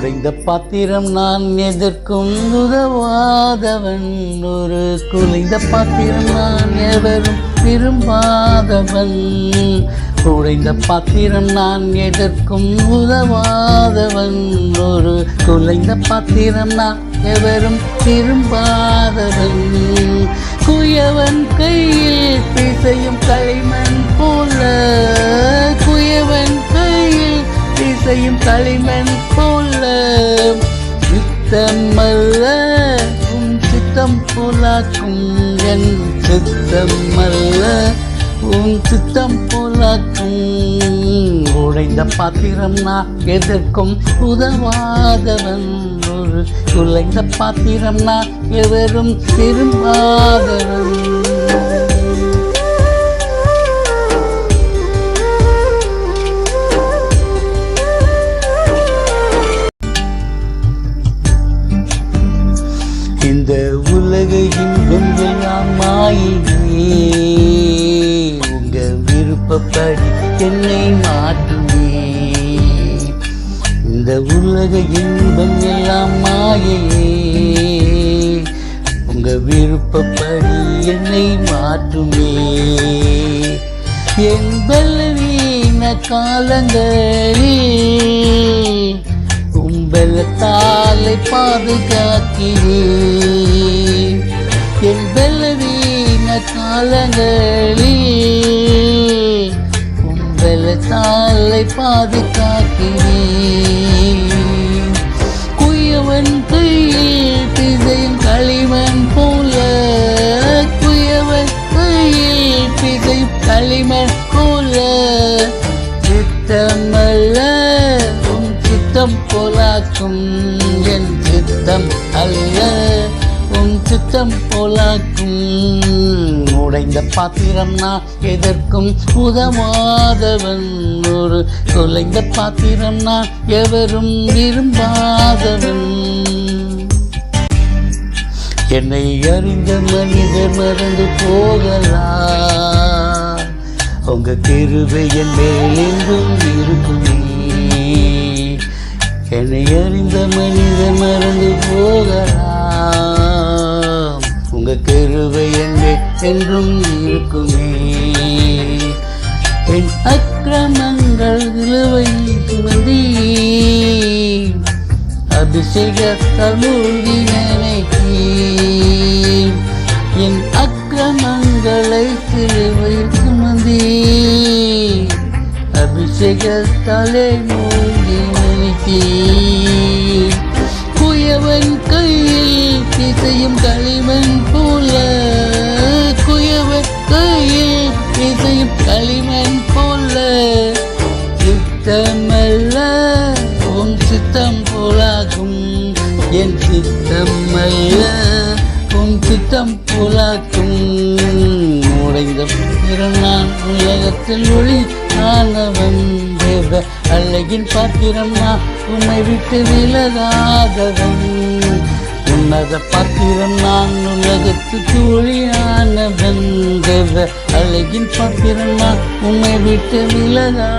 உடைந்த பாத்திரம் நான் எதற்கும் உதவாதவன், ஒரு குலைந்த பாத்திரம் நான் எவரும் விரும்பாதவன். உடைந்த பாத்திரம் நான் எதற்கும் உதவாதவன், ஒரு குலைந்த பாத்திரம் நான் எவரும் விரும்பாதவன். குயவன் கையில் பிசையும் களிமண் போல, குயவன் கையில் பிசையும் களிமண் போல, சித்தமல்ல உன் சித்தம் போலாக்கும், என் சித்தமல்ல உன் சித்தம் போலாக்கும். உடைந்த பாத்திரம் நான் எதற்கும் உதவாதவன், ஒரு குலைந்த பாத்திரம் நான் எவரும் விரும்பாதவன். இந்த உலக இன்பம் எல்லாம் மாயினே, உங்க விருப்பப்படி என்னை மாற்றுமே. இந்த உலக இன்பம் எல்லாம் மாயையே, உங்க விருப்பப்படி என்னை மாற்றுமே. என் பலவீன காலங்களில் பலத்தாலே பாதுகாக்கிறேன். என் பலவீன காலங்களில் பலத்தாலே பாதுகாக்கிறேன். குயவன் கையில் பிசையும் களிமண் போல, குயவன் கையில் பிசையும் களிமண் போல, சித்தமல்ல சித்தம் போலாக்கும், என் சித்தம் அல்ல உன் சித்தம் போலாக்கும். உடைந்த பாத்திரம் நான் எதற்கும் உதவாதவன், ஒரு தொலைந்த பாத்திரம் நான் எவரும் விரும்பாதவன். என்னை அறிந்த மனிதர் மறந்து போகலாம், உங்க கிருபை என் மேல் எங்கும் இருக்குமே. என்னை அறிந்த மனிதன் மறந்து போகலாம், உங்க கிருபை என்னை என்றும் இருக்குமே. என் அக்கிரமங்கள் சிலுவை சுமந்தி, அபிஷேகத்தால் மூழ்கி நினைத்தேன். என் அக்கிரமங்களை சிலுவையில் சுமந்தி, அபிஷேகத்தாலே மூழ்கி நினைத்தேன். குயவன் கையில் பிசையும் களிமண் போல, குயவன் கையில் பிசையும் களிமண் போல, சித்தமல்ல உன் சித்தம் போலாகும், என் சித்தமல்ல உன் சித்தம் போலாக்கும். உடைந்த பாத்திரம் நான் உலகத்தில் ஒளி ஆனவன், தேவ அழகின் பாத்திரம் நான் உன்னை விட்டு விலகாதவன். உன்னத பாத்திரம் நான் உலகத்துக்கு ஒளியானவன், தேவ அழகின் பாத்திரம் நான் உன்னை விட்டு விலகா